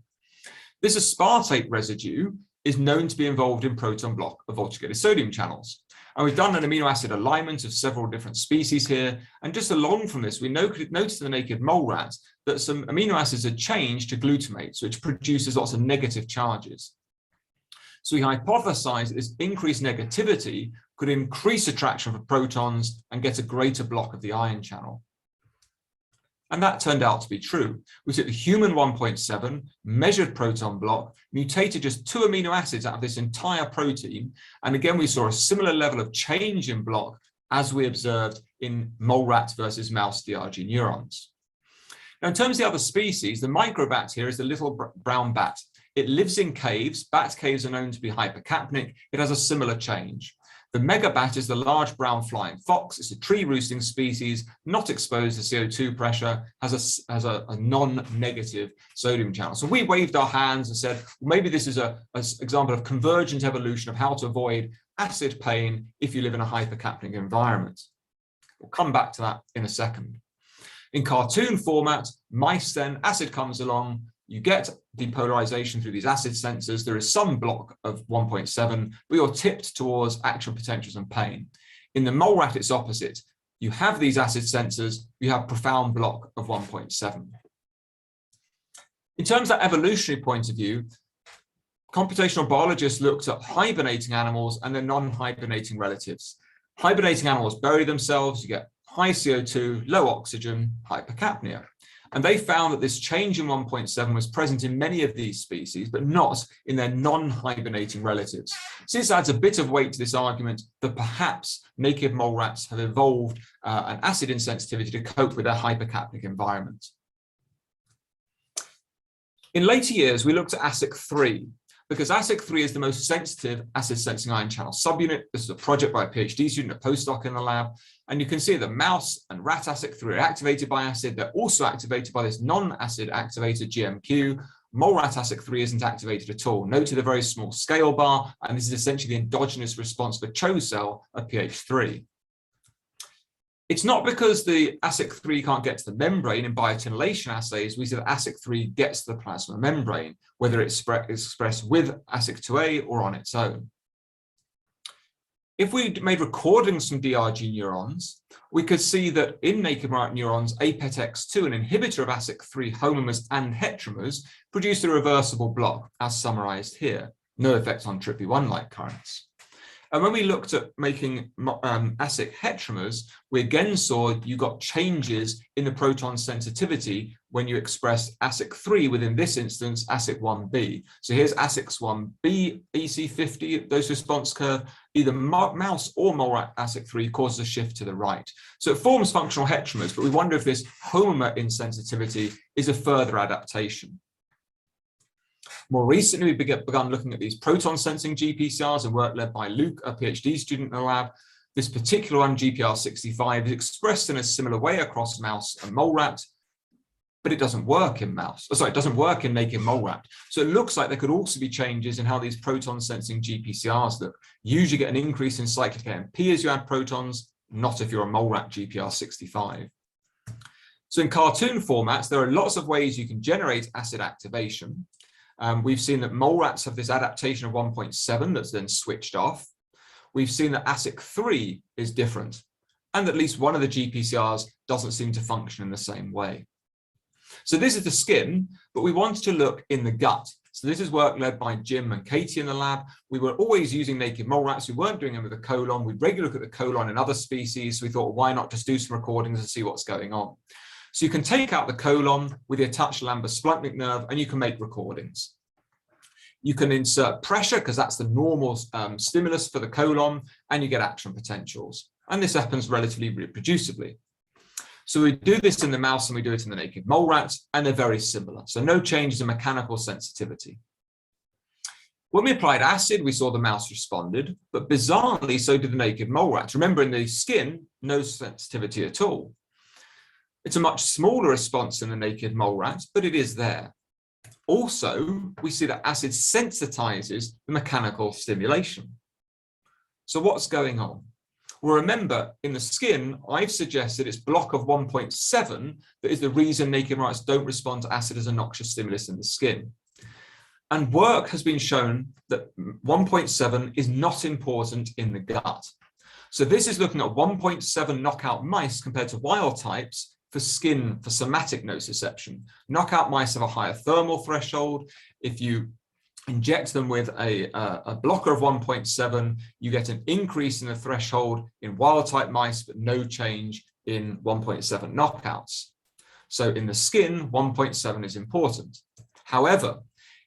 This aspartate residue is known to be involved in proton block of voltage-gated sodium channels. And we've done an amino acid alignment of several different species here. And just along from this, we noticed in the naked mole rat that some amino acids had changed to glutamates, which produces lots of negative charges. So we hypothesized that this increased negativity could increase attraction for protons and get a greater block of the ion channel. And that turned out to be true. We took the human 1.7, measured proton block, mutated just 2 amino acids out of this entire protein. And again, we saw a similar level of change in block as we observed in mole rat versus mouse DRG neurons. Now, in terms of the other species, the microbat here is the little brown bat. It lives in caves. Bat caves are known to be hypercapnic. It has a similar change. The megabat is the large brown flying fox. It's a tree roosting species, not exposed to CO2 pressure, has a non-negative sodium channel. So we waved our hands and said, well, maybe this is an example of convergent evolution of how to avoid acid pain if you live in a hypercapnic environment. We'll come back to that in a second. In cartoon format, mice then, acid comes along, you get depolarization through these acid sensors. There is some block of 1.7, but you're tipped towards action potentials and pain. In the mole rat, it's opposite. You have these acid sensors, you have profound block of 1.7. In terms of that evolutionary point of view, computational biologists looked at hibernating animals and their non-hibernating relatives. Hibernating animals bury themselves, you get high CO2, low oxygen, hypercapnia. And they found that this change in 1.7 was present in many of these species, but not in their non-hibernating relatives. So this adds a bit of weight to this argument that perhaps naked mole rats have evolved an acid insensitivity to cope with their hypercapnic environment. In later years, we looked at ASIC3, because ASIC3 is the most sensitive acid-sensing ion channel subunit. This is a project by a PhD student, a postdoc in the lab. And you can see that mouse and rat ASIC3 are activated by acid. They're also activated by this non-acid activated GMQ. Mole rat ASIC3 isn't activated at all. Note the very small scale bar, and this is essentially the endogenous response of a CHO cell at pH 3. It's not because the ASIC3 can't get to the membrane. In biotinylation assays, we see that ASIC3 gets to the plasma membrane, whether it's expressed with ASIC2A or on its own. If we made recordings from DRG neurons, we could see that in naked rat neurons, APETX2, an inhibitor of ASIC3 homomers and heteromers, produced a reversible block, as summarized here. No effect on TRPV1-like currents. And when we looked at making ASIC heteromers, we again saw you got changes in the proton sensitivity when you express ASIC3 within this instance, ASIC1B. So here's ASIC1B, EC50, dose response curve. Either mouse or mole rat ASIC3 causes a shift to the right. So it forms functional heteromers, but we wonder if this homomer insensitivity is a further adaptation. More recently, we begun looking at these proton-sensing GPCRs and work led by Luke, a PhD student in the lab. This particular one, GPR65, is expressed in a similar way across mouse and mole rat, but it doesn't work in mouse. Oh, sorry, it doesn't work in naked mole rat. So it looks like there could also be changes in how these proton-sensing GPCRs look. You usually get an increase in cyclic AMP as you add protons, not if you're a mole rat GPR65. So in cartoon formats, there are lots of ways you can generate acid activation. We've seen that mole rats have this adaptation of 1.7 that's then switched off. We've seen that ASIC3 is different, and at least one of the GPCRs doesn't seem to function in the same way. So this is the skin, but we wanted to look in the gut. So this is work led by Jim and Katie in the lab. We were always using naked mole rats. We weren't doing them with the colon. We regularly look at the colon in other species. So we thought, well, why not just do some recordings and see what's going on? So you can take out the colon with the attached lambda-splanchnic nerve, and you can make recordings. You can insert pressure, because that's the normal stimulus for the colon, and you get action potentials. And this happens relatively reproducibly. So we do this in the mouse and we do it in the naked mole rats, and they're very similar. So no changes in mechanical sensitivity. When we applied acid, we saw the mouse responded, but bizarrely, so did the naked mole rats. Remember, in the skin, no sensitivity at all. It's a much smaller response in the naked mole rat, but it is there. Also, we see that acid sensitizes the mechanical stimulation. So what's going on? Well, remember, in the skin, I've suggested it's block of 1.7 that is the reason naked rats don't respond to acid as a noxious stimulus in the skin. And work has been shown that 1.7 is not important in the gut. So this is looking at 1.7 knockout mice compared to wild types for skin, for somatic nociception. Knockout mice have a higher thermal threshold. If you inject them with a blocker of 1.7, you get an increase in the threshold in wild type mice, but no change in 1.7 knockouts. So in the skin, 1.7 is important. However,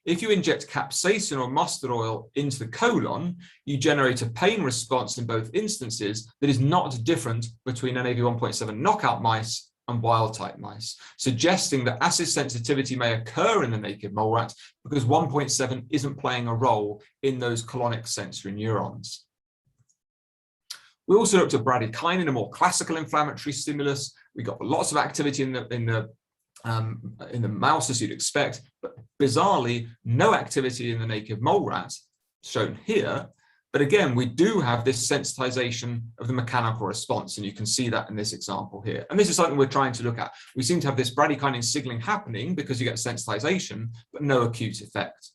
if you inject capsaicin or mustard oil into the colon, you generate a pain response in both instances that is not different between NAV 1.7 knockout mice and wild type mice, suggesting that acid sensitivity may occur in the naked mole rat because 1.7 isn't playing a role in those colonic sensory neurons. We also looked at bradykinin, a more classical inflammatory stimulus. We got lots of activity in the mouse, as you'd expect, but bizarrely, no activity in the naked mole rat, shown here. But again, we do have this sensitization of the mechanical response, and you can see that in this example here. And this is something we're trying to look at. We seem to have this bradykinin signaling happening because you get sensitization, but no acute effect.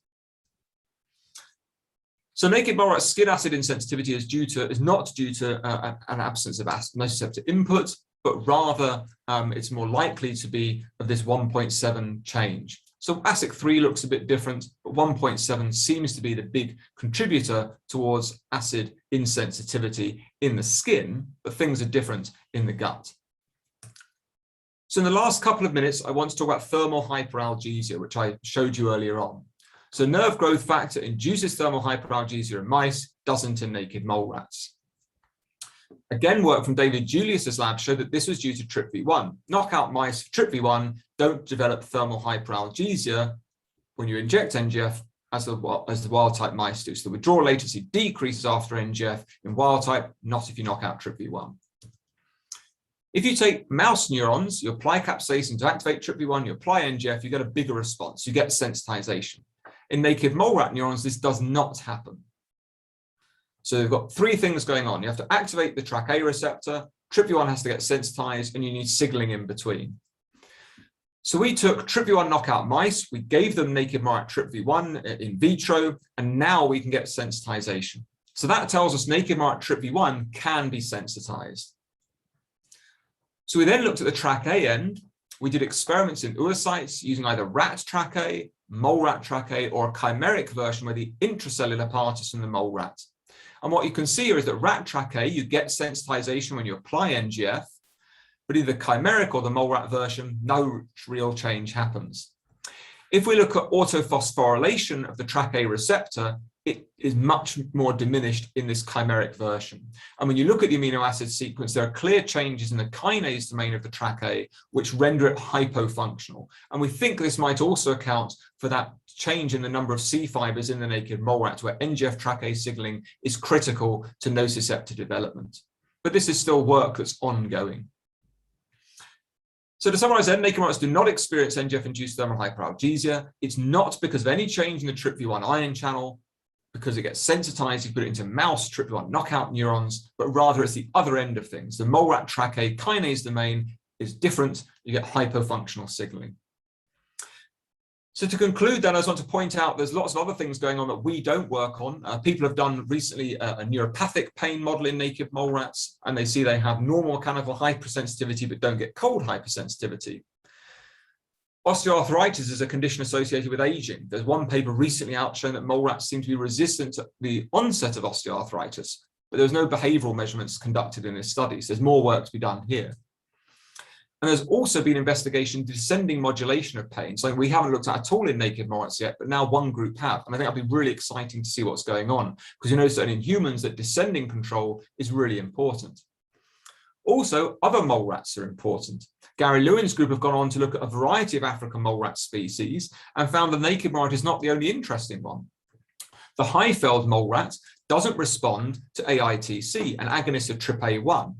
So naked mole rat skin acid insensitivity is not due to an absence of nociceptor input, but rather it's more likely to be of this 1.7 change. So ASIC3 looks a bit different, but 1.7 seems to be the big contributor towards acid insensitivity in the skin, but things are different in the gut. So in the last couple of minutes, I want to talk about thermal hyperalgesia, which I showed you earlier on. So nerve growth factor induces thermal hyperalgesia in mice, doesn't in naked mole rats. Again, work from David Julius's lab showed that this was due to TRPV1. Knockout mice for TRPV1 don't develop thermal hyperalgesia when you inject NGF as the wild type mice do. So the withdrawal latency decreases after NGF in wild type, not if you knock out TRPV1. If you take mouse neurons, you apply capsaicin to activate TRPV1, you apply NGF, you get a bigger response, you get sensitization. In naked mole rat neurons, this does not happen. So you've got three things going on. You have to activate the TrkA receptor, TRPV1 has to get sensitized, and you need signaling in between. So we took TRPV1 knockout mice, we gave them naked mole rat TRPV1 in vitro, and now we can get sensitization. So that tells us naked mole rat TRPV1 can be sensitized. So we then looked at the TrkA end. We did experiments in oocytes using either rat TrkA, mole rat TrkA, or a chimeric version where the intracellular part is from the mole rat. And what you can see here is that rat TrkA, you get sensitization when you apply NGF, but either chimeric or the mole rat version, no real change happens. If we look at autophosphorylation of the TrkA receptor, it is much more diminished in this chimeric version. And when you look at the amino acid sequence, there are clear changes in the kinase domain of the TrkA, which render it hypofunctional. And we think this might also account for that change in the number of C fibers in the naked mole rat, where NGF TrkA signaling is critical to nociceptor development. But this is still work that's ongoing. So to summarize then, naked rats do not experience NGF-induced thermal hyperalgesia. It's not because of any change in the TRPV1 ion channel, because it gets sensitized, you put it into mouse TRPV1 knockout neurons, but rather it's the other end of things. The mole rat TrkA kinase domain is different, you get hypofunctional signaling. So to conclude then, I just want to point out there's lots of other things going on that we don't work on. People have done recently a neuropathic pain model in naked mole rats, and they see they have normal mechanical hypersensitivity but don't get cold hypersensitivity. Osteoarthritis is a condition associated with aging. There's one paper recently out showing that mole rats seem to be resistant to the onset of osteoarthritis, but there was no behavioral measurements conducted in this study. So there's more work to be done here. And there's also been investigation descending modulation of pain, something we haven't looked at all in naked mole rats yet, but now one group have. And I think that'll be really exciting to see what's going on, because you notice that in humans that descending control is really important. Also, other mole rats are important. Gary Lewin's group have gone on to look at a variety of African mole rat species and found the naked mole rat is not the only interesting one. The Highfeld mole rat doesn't respond to AITC, an agonist of TRPA1.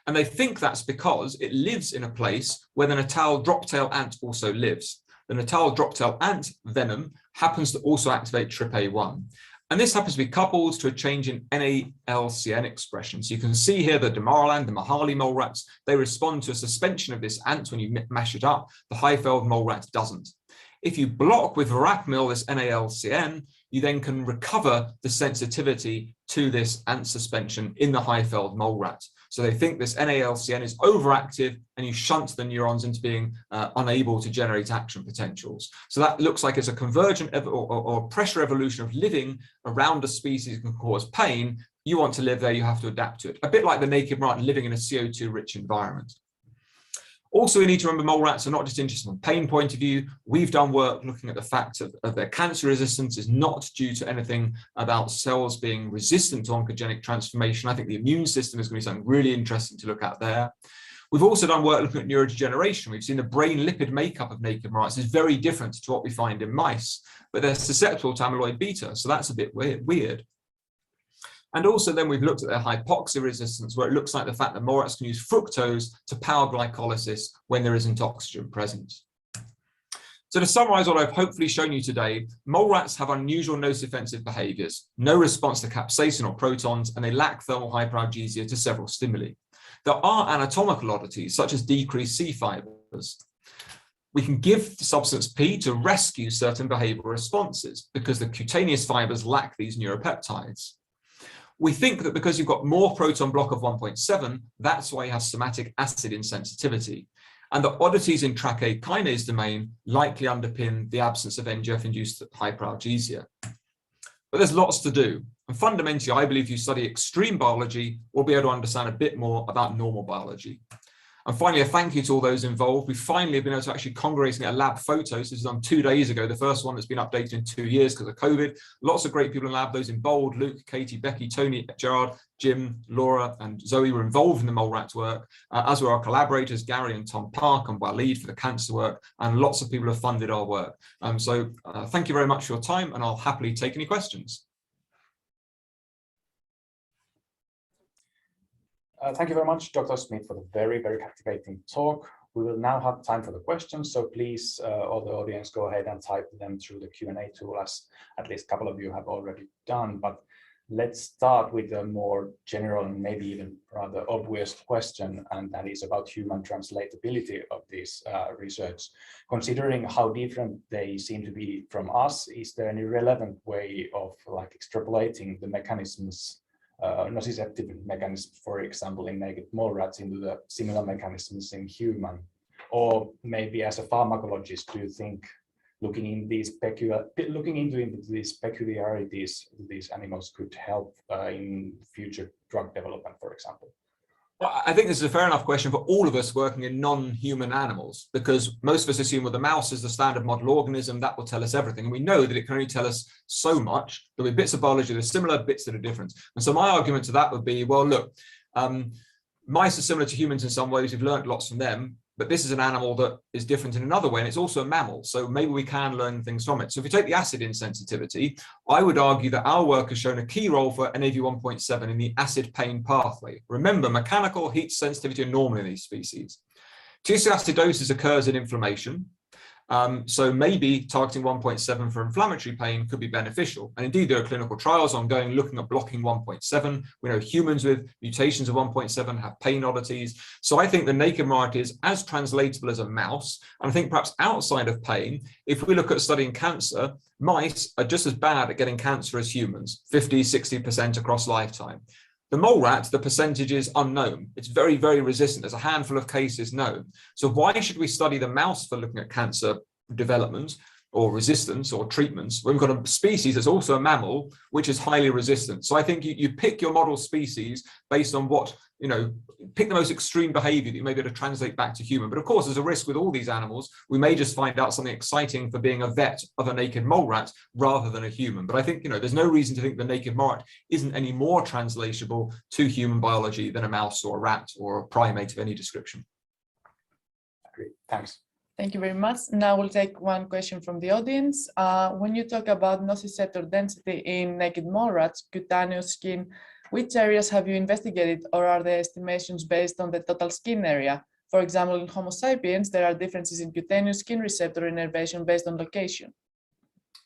And they think that's because it lives in a place where the Natal droptail ant also lives. The Natal droptail ant venom happens to also activate TRPA1. And this happens to be coupled to a change in NALCN expression. So you can see here the Damaraland, the Mahali mole rats, they respond to a suspension of this ant when you mash it up. The Highfeld mole rat doesn't. If you block with verapamil this NALCN, you then can recover the sensitivity to this ant suspension in the Highfeld mole rat. So they think this NALCN is overactive and you shunt the neurons into being unable to generate action potentials. So that looks like it's a convergent or pressure evolution of living around a species that can cause pain. You want to live there, you have to adapt to it. A bit like the naked rat living in a CO2 rich environment. Also, we need to remember mole rats are not just interested from a pain point of view. We've done work looking at the fact of their cancer resistance is not due to anything about cells being resistant to oncogenic transformation. I think the immune system is going to be something really interesting to look at there. We've also done work looking at neurodegeneration. We've seen the brain lipid makeup of naked rats is very different to what we find in mice, but they're susceptible to amyloid beta, so that's a bit weird. And also then we've looked at their hypoxia resistance, where it looks like the fact that mole rats can use fructose to power glycolysis when there isn't oxygen present. So to summarize what I've hopefully shown you today, mole rats have unusual nocifensive behaviors, no response to capsaicin or protons, and they lack thermal hyperalgesia to several stimuli. There are anatomical oddities, such as decreased C fibers. We can give the substance P to rescue certain behavioral responses because the cutaneous fibers lack these neuropeptides. We think that because you've got more proton block of 1.7, that's why you have somatic acid insensitivity. And the oddities in TrkA kinase domain likely underpin the absence of NGF-induced hyperalgesia. But there's lots to do. And fundamentally, I believe if you study extreme biology, we'll be able to understand a bit more about normal biology. And finally, a thank you to all those involved. We finally have been able to actually congregate and get a lab photo. So this is done 2 days ago, the first one that's been updated in 2 years because of COVID. Lots of great people in the lab, those in bold, Luke, Katie, Becky, Tony, Gerard, Jim, Laura, and Zoe were involved in the mole rat work, as were our collaborators, Gary and Tom Park and Walid for the cancer work, and lots of people have funded our work. So thank you very much for your time, and I'll happily take any questions. Thank you very much, Dr. Smith, for the very, very captivating talk. We will now have time for the questions, so please, all the audience, go ahead and type them through the Q&A tool, as at least a couple of you have already done. But let's start with a more general and maybe even rather obvious question, and that is about human translatability of this research. Considering how different they seem to be from us, is there any relevant way of extrapolating the mechanisms, nociceptive mechanisms, for example, in naked mole rats into the similar mechanisms in human? Or maybe as a pharmacologist, do you think looking into these peculiarities of these animals could help in future drug development, for example? Well, I think this is a fair enough question for all of us working in non-human animals, because most of us assume, well, the mouse is the standard model organism, that will tell us everything. And we know that it can only tell us so much. There'll be bits of biology that are similar, bits that are different. And so my argument to that would be, well, look, mice are similar to humans in some ways. We've learned lots from them. But this is an animal that is different in another way, and it's also a mammal. So maybe we can learn things from it. So if you take the acid insensitivity, I would argue that our work has shown a key role for NAV1.7 in the acid pain pathway. Remember, mechanical heat sensitivity are normal in these species. T-cell acidosis occurs in inflammation. So maybe targeting 1.7 for inflammatory pain could be beneficial. And indeed, there are clinical trials ongoing looking at blocking 1.7. We know humans with mutations of 1.7 have pain oddities. So I think the naked mole rat is as translatable as a mouse. And I think perhaps outside of pain, if we look at studying cancer, mice are just as bad at getting cancer as humans, 50, 60% across lifetime. The mole rat, the percentage is unknown. It's very, very resistant. There's a handful of cases known. So why should we study the mouse for looking at cancer development or resistance or treatments when we've got a species that's also a mammal, which is highly resistant? So I think you pick your model species based on what, pick the most extreme behavior that you may be able to translate back to human. But of course, there's a risk with all these animals. We may just find out something exciting for being a vet of a naked mole rat rather than a human. But I think, there's no reason to think the naked mole rat isn't any more translatable to human biology than a mouse or a rat or a primate of any description. Great, thanks. Thank you very much. Now we'll take one question from the audience. When you talk about nociceptor density in naked mole rats, cutaneous skin, which areas have you investigated, or are the estimations based on the total skin area? For example, in Homo sapiens, there are differences in cutaneous skin receptor innervation based on location.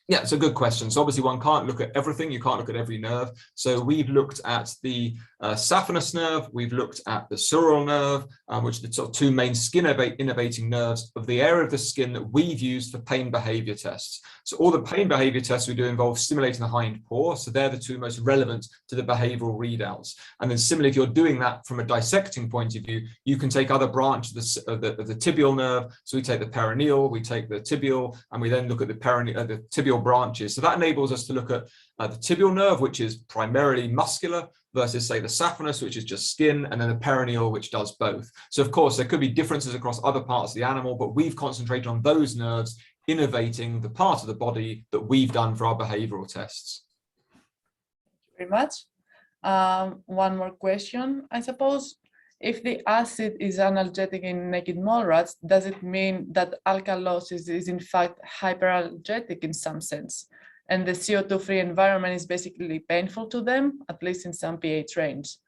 Yeah, it's a good question. So obviously one can't look at everything. You can't look at every nerve. So we've looked at the saphenous nerve. We've looked at the sural nerve, which are the sort of two main skin innervating nerves of the area of the skin that we've used for pain behavior tests. So all the pain behavior tests we do involve stimulating the hind paw. So they're the two most relevant to the behavioral readouts. And then similarly, if you're doing that from a dissecting point of view, you can take other branches of the tibial nerve. So we take the perineal, we take the tibial, and we then look at the tibial branches. So that enables us to look at the tibial nerve, which is primarily muscular, versus say the saphenous, which is just skin, and then the perineal, which does both. So of course there could be differences across other parts of the animal, but we've concentrated on those nerves innervating the part of the body that we've done for our behavioral tests. Thank you very much. One more question. I suppose if the acid is analgesic in naked mole rats, does it mean that alkalosis is in fact hyperalgetic in some sense, and the CO2-free environment is basically painful to them, at least in some pH range?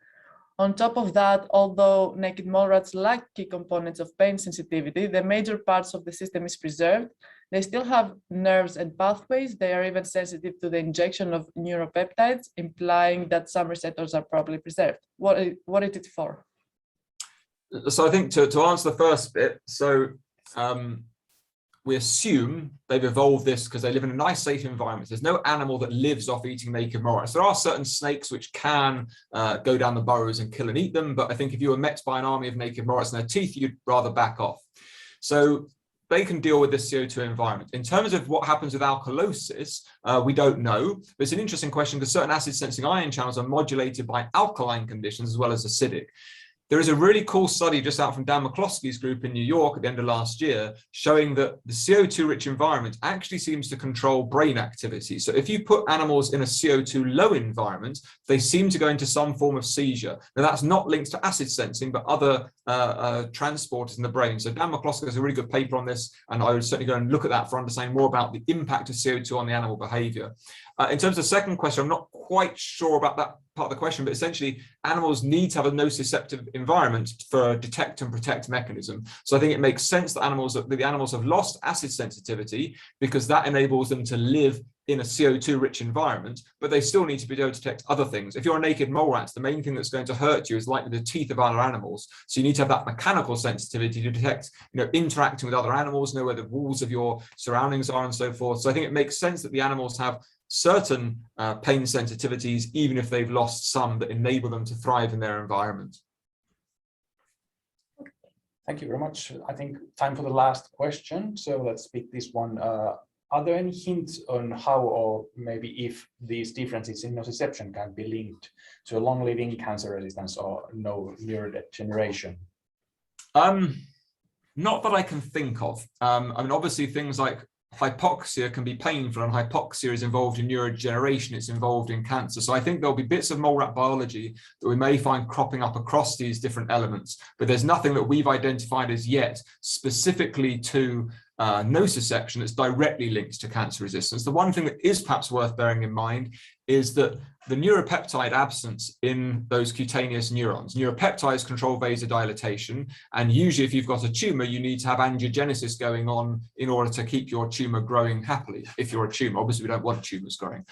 On top of that, although naked mole rats lack key components of pain sensitivity, the major parts of the system is preserved. They still have nerves and pathways. They are even sensitive to the injection of neuropeptides, implying that some receptors are probably preserved. What is it for? So I think to answer the first bit, so we assume they've evolved this because they live in a nice, safe environment. There's no animal that lives off eating naked mole rats. There are certain snakes which can go down the burrows and kill and eat them, but I think if you were met by an army of naked mole rats and their teeth, you'd rather back off. So they can deal with this CO2 environment. In terms of what happens with alkalosis, we don't know. But it's an interesting question because certain acid-sensing ion channels are modulated by alkaline conditions as well as acidic. There is a really cool study just out from Dan McCloskey's group in New York at the end of last year showing that the CO2-rich environment actually seems to control brain activity. So if you put animals in a CO2 low environment, they seem to go into some form of seizure. Now that's not linked to acid sensing, but other transporters in the brain. So Dan McCloskey has a really good paper on this, and I would certainly go and look at that for understanding more about the impact of CO2 on the animal behavior. In terms of the second question, I'm not quite sure about that part of the question, but essentially animals need to have a nociceptive environment for a detect and protect mechanism. So I think it makes sense that the animals have lost acid sensitivity because that enables them to live in a CO2 rich environment, but they still need to be able to detect other things. If you're a naked mole rat, the main thing that's going to hurt you is likely the teeth of other animals. So you need to have that mechanical sensitivity to detect, interacting with other animals, know where the walls of your surroundings are and so forth. So I think it makes sense that the animals have certain pain sensitivities, even if they've lost some that enable them to thrive in their environment. Thank you very much. I think time for the last question. So let's pick this one. Are there any hints on how or maybe if these differences in nociception can be linked to a long-living cancer resistance or no neurodegeneration? Not that I can think of. I mean, obviously things like hypoxia can be painful, and hypoxia is involved in neurodegeneration, it's involved in cancer. So I think there'll be bits of mole rat biology that we may find cropping up across these different elements, but there's nothing that we've identified as yet specifically to nociception that's directly linked to cancer resistance. The one thing that is perhaps worth bearing in mind is that the neuropeptide absence in those cutaneous neurons. Neuropeptides control vasodilatation, and usually if you've got a tumor, you need to have angiogenesis going on in order to keep your tumor growing happily. If you're a tumor, obviously we don't want tumors growing.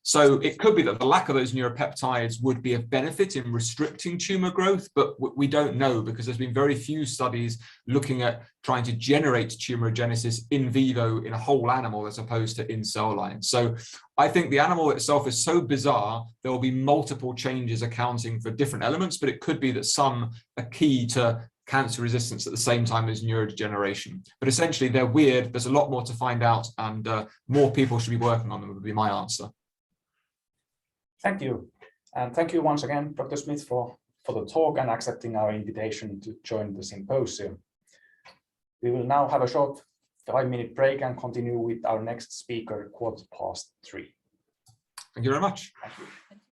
So it could be that the lack of those neuropeptides would be a benefit in restricting tumor growth, but we don't know because there's been very few studies looking at trying to generate tumorigenesis in vivo in a whole animal as opposed to in cell lines. So I think the animal itself is so bizarre, there will be multiple changes accounting for different elements, but it could be that some are key to cancer resistance at the same time as neurodegeneration. But essentially they're weird, there's a lot more to find out, and more people should be working on them would be my answer. Thank you. And thank you once again, Dr. Smith, for the talk and accepting our invitation to join the symposium. We will now have a short 5-minute break and continue with our next speaker, 3:15. Thank you very much. Thank you.